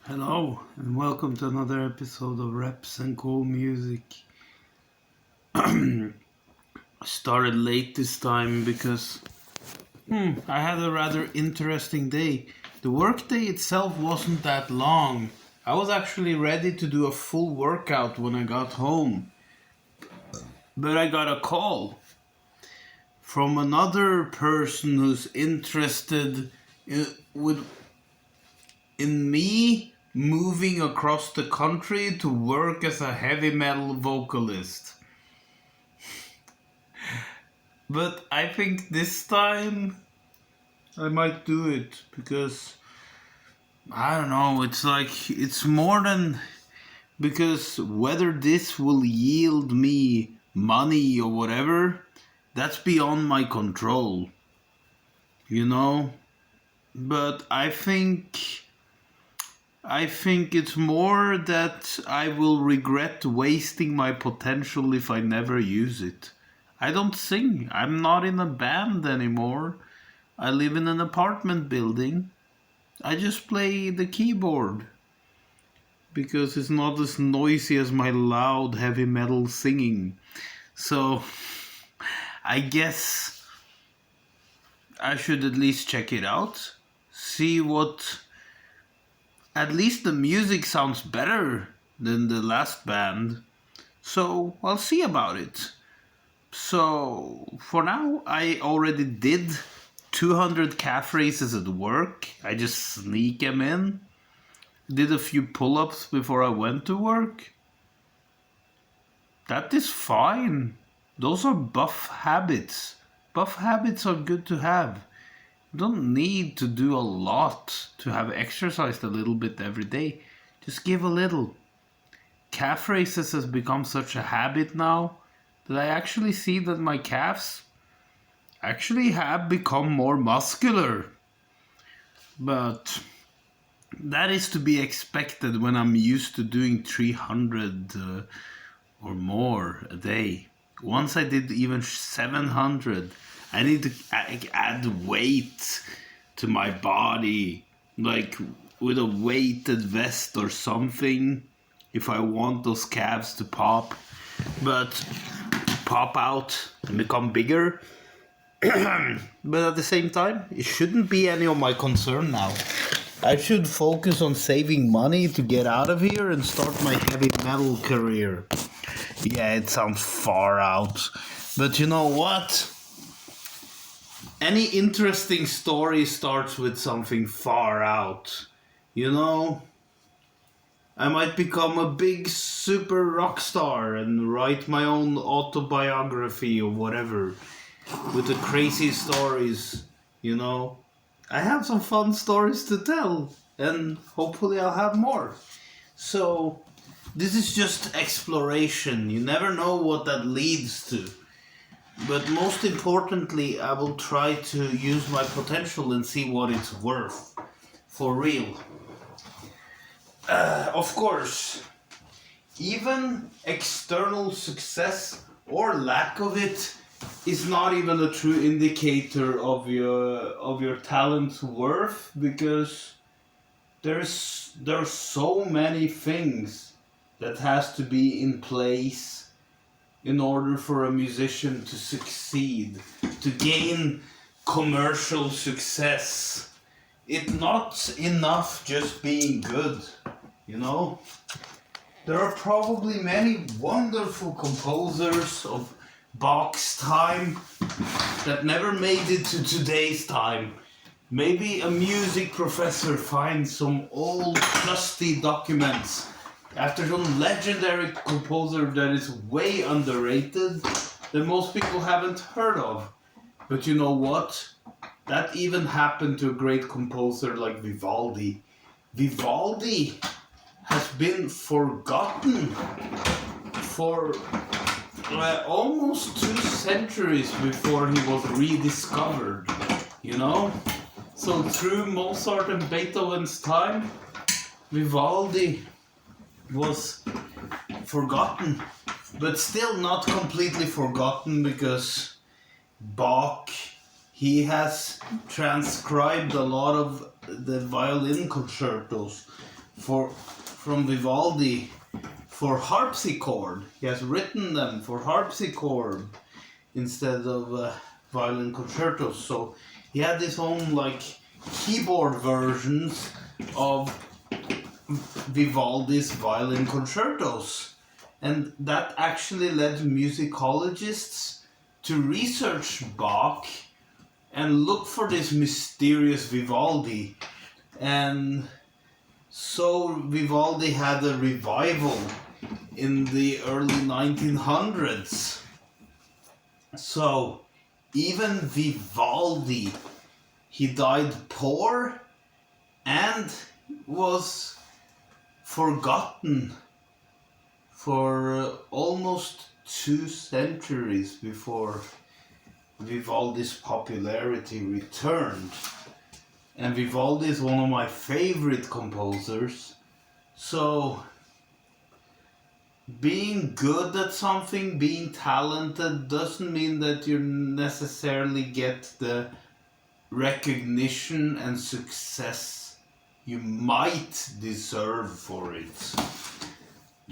Hello and welcome to another episode of Reps and Cool Music. I started late this time because I had a rather interesting day. The workday itself wasn't that long. I was actually ready to do a full workout when I got home. But I got a call from another person who's interested with in me moving across the country to work as a heavy metal vocalist. But I think this time I might do it because I don't know, it's more than because whether this will yield me money or whatever, that's beyond my control, you know? But I think it's more that I will regret wasting my potential if I never use it. I don't sing. I'm not in a band anymore. I live in an apartment building. I just play the keyboard because it's not as noisy as my loud heavy metal singing. So I guess I should at least check it out. See what. At least the music sounds better than the last band. So I'll see about it. So for now, I already did 200 calf raises at work. I just sneak them in. Did a few pull-ups before I went to work. That is fine. Those are buff habits. Buff habits are good to have. You don't need to do a lot to have exercised a little bit every day. Just give a little. Calf raises has become such a habit now that I actually see that my calves actually have become more muscular. But that is to be expected when I'm used to doing 300 or more a day. Once I did even 700. I need to add weight to my body, like with a weighted vest or something, if I want those calves to pop out and become bigger. But at the same time, it shouldn't be any of my concern now. I should focus on saving money to get out of here and start my heavy metal career. Yeah, it sounds far out. But you know what? Any interesting story starts with something far out. You know? I might become a big super rock star and write my own autobiography or whatever. With the crazy stories, you know? I have some fun stories to tell. And hopefully I'll have more. So, this is just exploration. You never know what that leads to. But most importantly, I will try to use my potential and see what it's worth. For real. Of course, even external success or lack of it is not even a true indicator of your talent's worth, because there's so many things that has to be in place in order for a musician to succeed, to gain commercial success. It's not enough just being good, you know? There are probably many wonderful composers of Bach's time that never made it to today's time. Maybe a music professor finds some old dusty documents after some legendary composer that is way underrated, that most people haven't heard of. But you know what? That even happened to a great composer like Vivaldi. Vivaldi has been forgotten for almost 2 centuries before he was rediscovered, you know? So through Mozart and Beethoven's time, Vivaldi was forgotten, but still not completely forgotten, because Bach, he has transcribed a lot of the violin concertos from Vivaldi for harpsichord. He has written them for harpsichord instead of violin concertos. So he had his own like keyboard versions of Vivaldi's violin concertos, and that actually led musicologists to research Bach and look for this mysterious Vivaldi. And so Vivaldi had a revival in the early 1900s. So even Vivaldi, he died poor and was forgotten for almost 2 centuries before Vivaldi's popularity returned. And Vivaldi is one of my favorite composers. So being good at something, being talented, doesn't mean that you necessarily get the recognition and success you might deserve for it.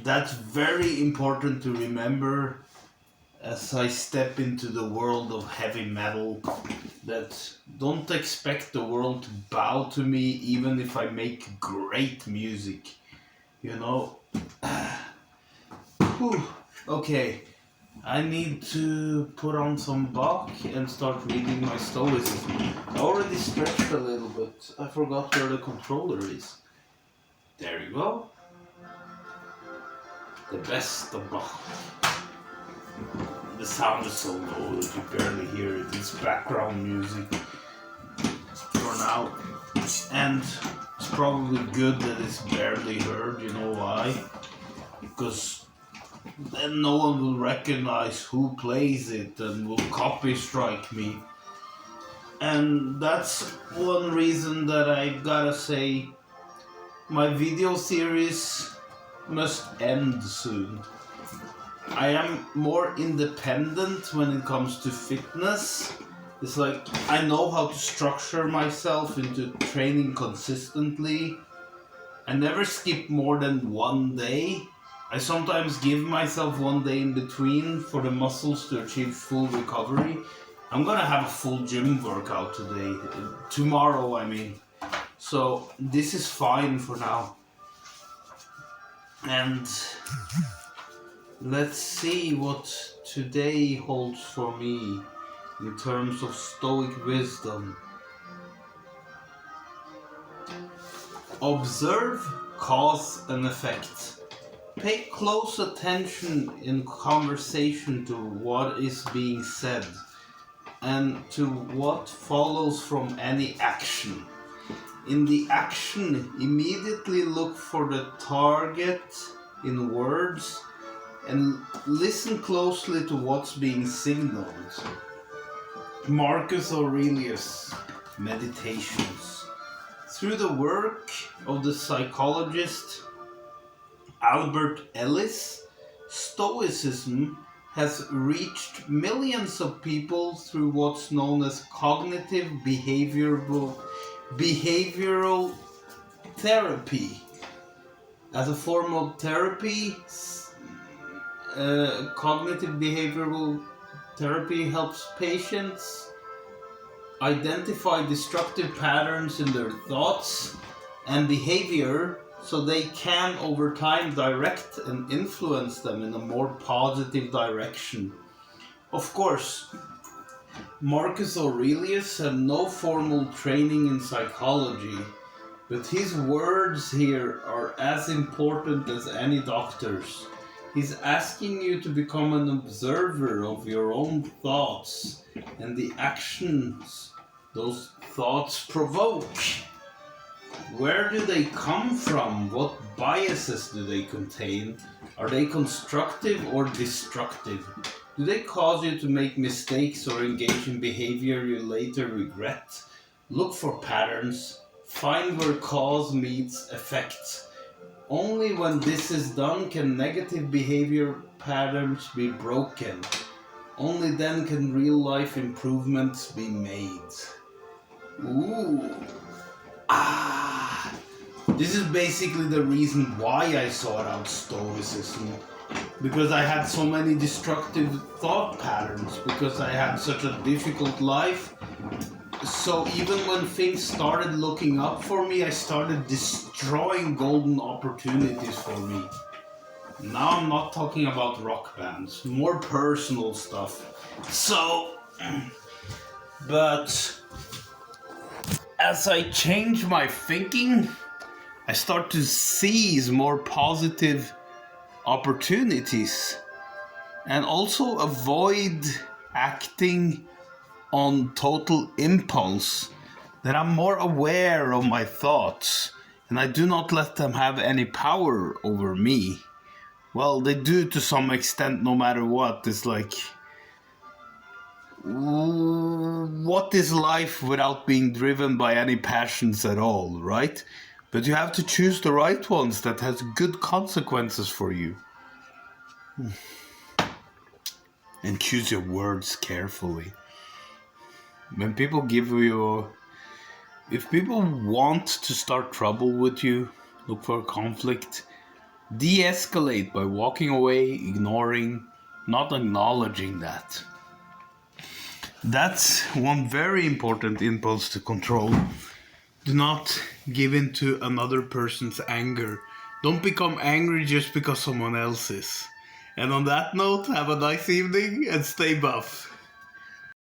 That's very important to remember as I step into the world of heavy metal, that don't expect the world to bow to me even if I make great music. You know? Whew. Okay, I need to put on some Bach and start reading my Stoicism. I already stretched a little bit. I forgot where the controller is. There you go. The best of Bach. The sound is so low that you barely hear it. It's background music for now. And it's probably good that it's barely heard. You know why? Because then no one will recognize who plays it and will copy strike me. And that's one reason that I gotta say my video series must end soon. I am more independent when it comes to fitness. It's like I know how to structure myself into training consistently. I never skip more than 1 day. I sometimes give myself 1 day in between for the muscles to achieve full recovery. I'm gonna have a full gym workout today. Tomorrow, I mean. So this is fine for now. And let's see what today holds for me in terms of Stoic wisdom. Observe cause and effect. Pay close attention in conversation to what is being said and to what follows from any action. In the action, immediately look for the target in words and listen closely to what's being signaled. Marcus Aurelius, Meditations. Through the work of the psychologist Albert Ellis, Stoicism has reached millions of people through what's known as cognitive behavioral therapy. As a form of therapy, cognitive behavioral therapy helps patients identify destructive patterns in their thoughts and behavior so they can over time direct and influence them in a more positive direction. Of course, Marcus Aurelius had no formal training in psychology, but his words here are as important as any doctor's. He's asking you to become an observer of your own thoughts and the actions those thoughts provoke. Where do they come from? What biases do they contain? Are they constructive or destructive? Do they cause you to make mistakes or engage in behavior you later regret? Look for patterns. Find where cause meets effect. Only when this is done can negative behavior patterns be broken. Only then can real life improvements be made. Ooh. Ah. This is basically the reason why I sought out Stoicism. Because I had so many destructive thought patterns, because I had such a difficult life. So even when things started looking up for me, I started destroying golden opportunities for me. Now I'm not talking about rock bands, more personal stuff. So, but as I change my thinking, I start to seize more positive opportunities and also avoid acting on total impulse, that I'm more aware of my thoughts and I do not let them have any power over me. Well, they do to some extent no matter what. It's like, what is life without being driven by any passions at all, right? But you have to choose the right ones that has good consequences for you. And choose your words carefully. When people give you, if people want to start trouble with you, look for conflict, de-escalate by walking away, ignoring, not acknowledging that. That's one very important impulse to control. Do not give in to another person's anger. Don't become angry just because someone else is. And on that note, have a nice evening and stay buff.